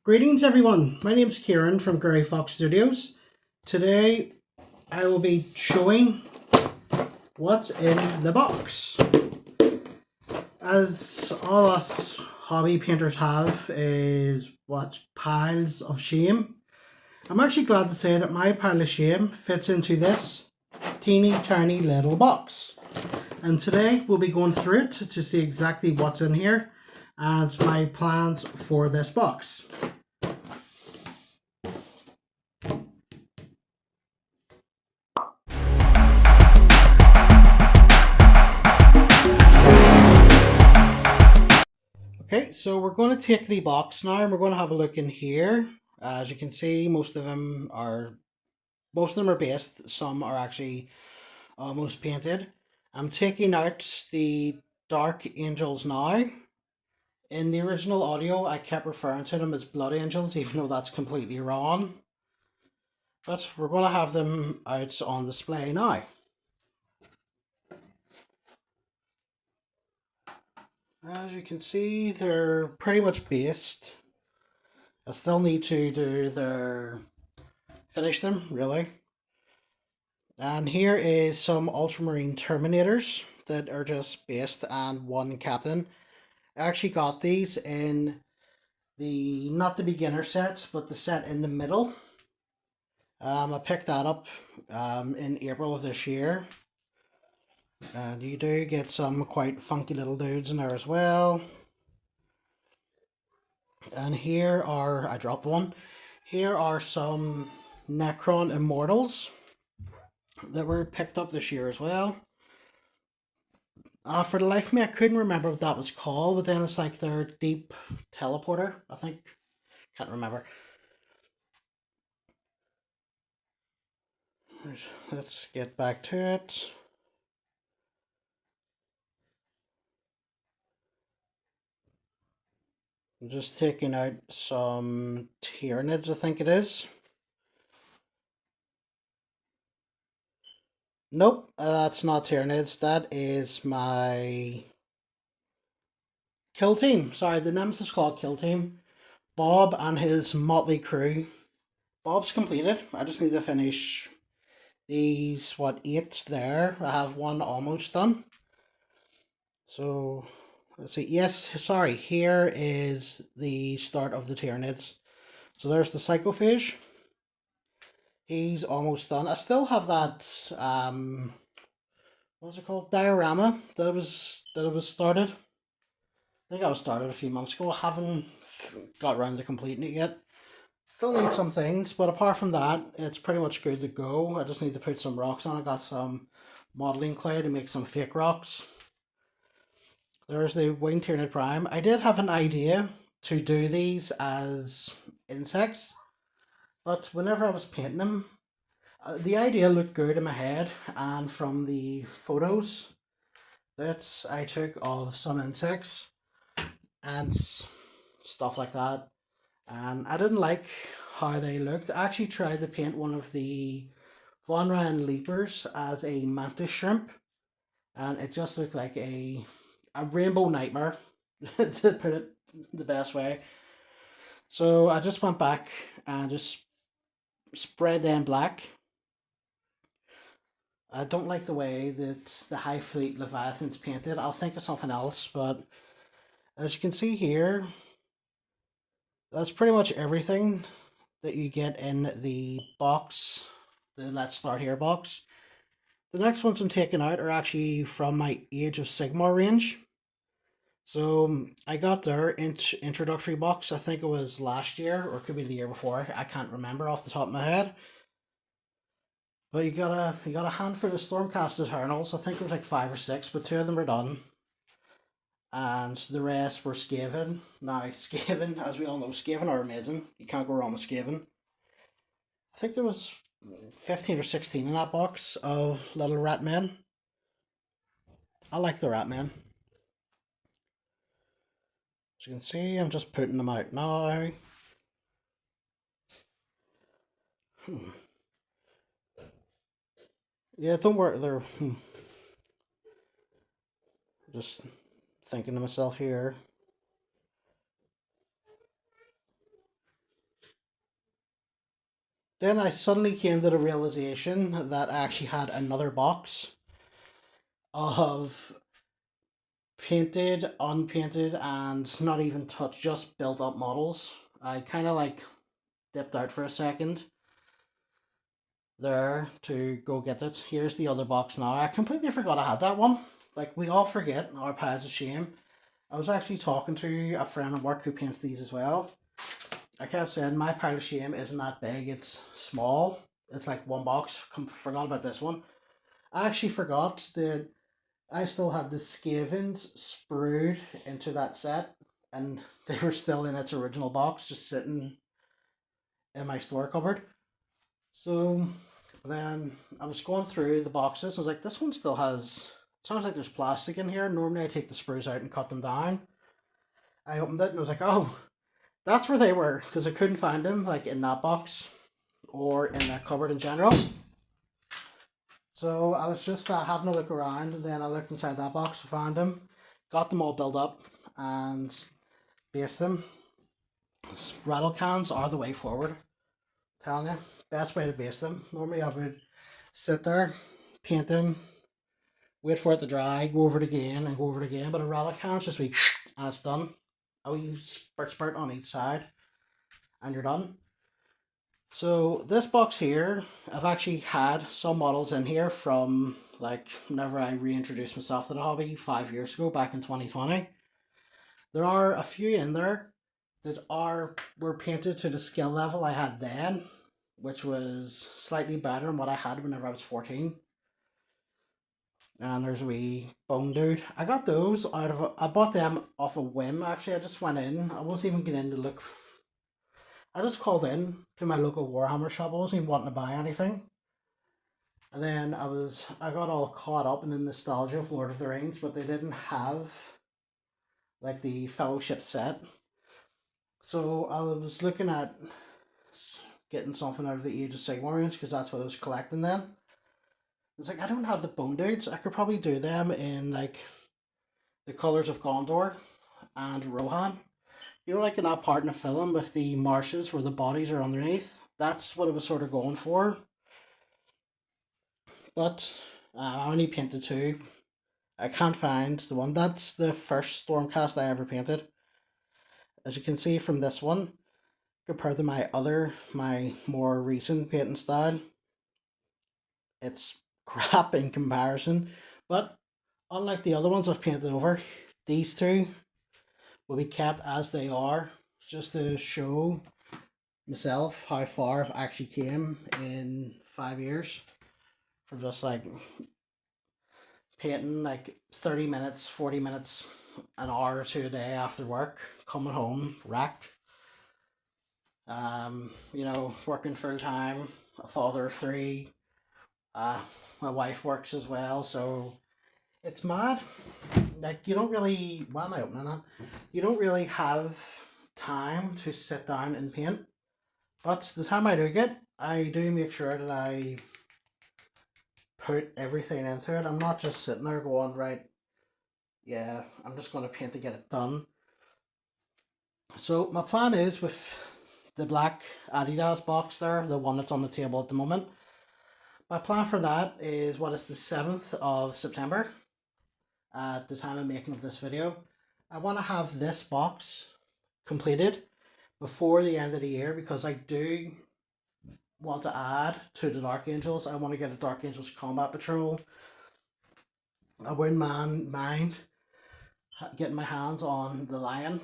Greetings everyone, my name is Kieran from Grey Fox Studios. Today I will be showing what's in the box. As all us hobby painters have is what piles of shame. I'm actually glad to say that my pile of shame fits into this teeny tiny little box. And today we'll be going through it to see exactly what's in here and my plans for this box. Okay, so we're going to take the box now and we're going to have a look in here. As you can see, most of them are based. Some are actually almost painted. I'm taking out the Dark Angels now. In the original audio, I kept referring to them as Blood Angels, even though that's completely wrong. But we're going to have them out on display now. As you can see, they're pretty much based. I still need to finish them, really. And here is some Ultramarine Terminators that are just based and one captain. I actually got these in the, not the beginner set, but the set in the middle. I picked that up in April of this year. And you do get some quite funky little dudes in there as well. And here are, I dropped one, here are some Necron Immortals that were picked up this year as well. For the life of me, I couldn't remember what that was called, but then it's like their deep teleporter, I think. Can't remember. Right, let's get back to it. I'm just taking out some Tyranids, I think it is. Nope, that's not Tyranids. That is my Kill Team. Sorry, the Nemesis called Kill Team. Bob and his motley crew. Bob's completed. I just need to finish these, what, 8 there. I have one almost done. So, let's see. Yes, sorry. Here is the start of the Tyranids. So there's the Psychophage. He's almost done. I still have that, what's it called? Diorama that was started. I think I was started a few months ago. I haven't got around to completing it yet. Still need some things, but apart from that, it's pretty much good to go. I just need to put some rocks on. I got some modeling clay to make some fake rocks. There's the Winged Tyranid Prime. I did have an idea to do these as insects, but whenever I was painting them, the idea looked good in my head, and from the photos that I took of some insects and stuff like that, and I didn't like how they looked. I actually tried to paint one of the Von Ryan Leapers as a mantis shrimp, and it just looked like a rainbow nightmare, to put it the best way. So I just went back and just spread them black. I don't like the way that the High Fleet Leviathan's painted. I'll think of something else, but as you can see here, that's pretty much everything that you get in the box, the Let's Start Here box. The next ones I'm taking out are actually from my Age of Sigmar range. So I got their introductory box, I think it was last year, or it could be the year before. I can't remember off the top of my head. But you got a handful of Stormcast Eternals. I think it was like 5 or 6, but 2 of them are done. And the rest were Skaven. Now, Skaven, as we all know, Skaven are amazing. You can't go wrong with Skaven. I think there was 15 or 16 in that box of little rat men. I like the rat men. As you can see, I'm just putting them out now. Yeah, don't worry, they're... Just thinking to myself here. Then I suddenly came to the realization that I actually had another box of painted, unpainted, and not even touched, just built up models. I kind of like dipped out for a second there to go get it. Here's the other box now. I completely forgot I had that one. Like, we all forget, our piles of shame. I was actually talking to a friend at work who paints these as well. I kept saying my pile of shame isn't that big, it's small. It's like one box. Forgot about this one. I actually forgot that I still had the Skavens sprued into that set, and they were still in its original box, just sitting in my store cupboard. So then I was going through the boxes. I was like, this one still has. It sounds like there's plastic in here. Normally I take the sprues out and cut them down. I opened it and I was like, oh, that's where they were, because I couldn't find them like in that box or in that cupboard in general. So I was just having a look around, and then I looked inside that box, found them, got them all built up, and based them. Rattle cans are the way forward. I'm telling you, best way to base them. Normally I would sit there, paint them, wait for it to dry, go over it again, and go over it again. But a rattle can's just like, and it's done. A wee spurt on each side, and you're done. So this box here, I've actually had some models in here from like whenever I reintroduced myself to the hobby 5 years ago, back in 2020. There are a few in there that were painted to the skill level I had then, which was slightly better than what I had whenever I was 14. And there's a wee bone dude. I got those I bought them off a whim actually. I just went in. I wasn't even getting in to look. I just called in to my local Warhammer shop. I wasn't even wanting to buy anything. And then I got all caught up in the nostalgia of Lord of the Rings, but they didn't have like the Fellowship set. So I was looking at getting something out of the Age of Sigmar because that's what I was collecting then. It's like, I don't have the bone dudes. I could probably do them in like the colors of Gondor and Rohan. You know, like in that part in the film with the marshes where the bodies are underneath. That's what I was sort of going for. But I only painted two. I can't find the one. That's the first Stormcast I ever painted. As you can see from this one, compared to my more recent painting style, it's crap in comparison. But unlike the other ones I've painted over, these two will be kept as they are, just to show myself how far I've actually came in 5 years. From just like painting like 30 minutes, 40 minutes, an hour or two a day after work, coming home wrecked. Working full time, a father of three. My wife works as well, so it's mad. Like, you don't really, why am I opening that? You don't really have time to sit down and paint. But the time I do get, I do make sure that I put everything into it. I'm not just sitting there going, right, yeah, I'm just going to paint to get it done. So my plan is with the black Adidas box there, the one that's on the table at the moment. My plan for that is what is the 7th of September at the time of making of this video. I want to have this box completed before the end of the year because I do want to add to the Dark Angels. I want to get a Dark Angels Combat Patrol. I wouldn't mind getting my hands on the Lion,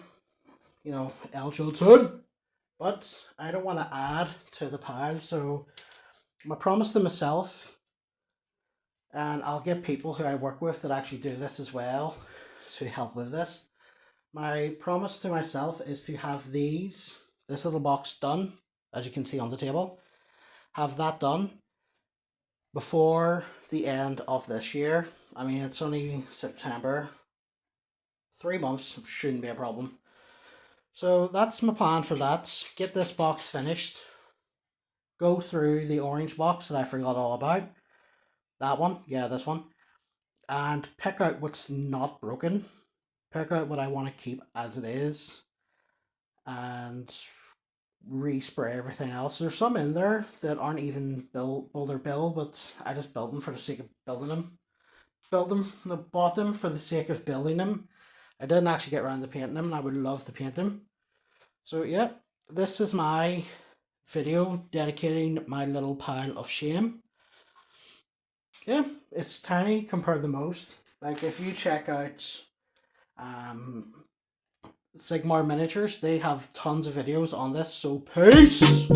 El Jolson. But I don't want to add to the pile, so my promise to myself, and I'll get people who I work with that actually do this as well to help with this. My promise to myself is to have this little box done, as you can see on the table, have that done before the end of this year. I mean, it's only September. 3 months shouldn't be a problem. So that's my plan for that. Get this box finished. Go through the orange box that I forgot all about. That one, yeah, this one. And pick out what's not broken. Pick out what I want to keep as it is. And respray everything else. There's some in there that aren't even build or build, but I just built them for the sake of building them. Bought them for the sake of building them. I didn't actually get around to painting them, and I would love to paint them. So yeah, this is my video dedicating my little pile of shame. Yeah, it's tiny compared to most. Like if you check out Sigmar Miniatures, they have tons of videos on this. So peace!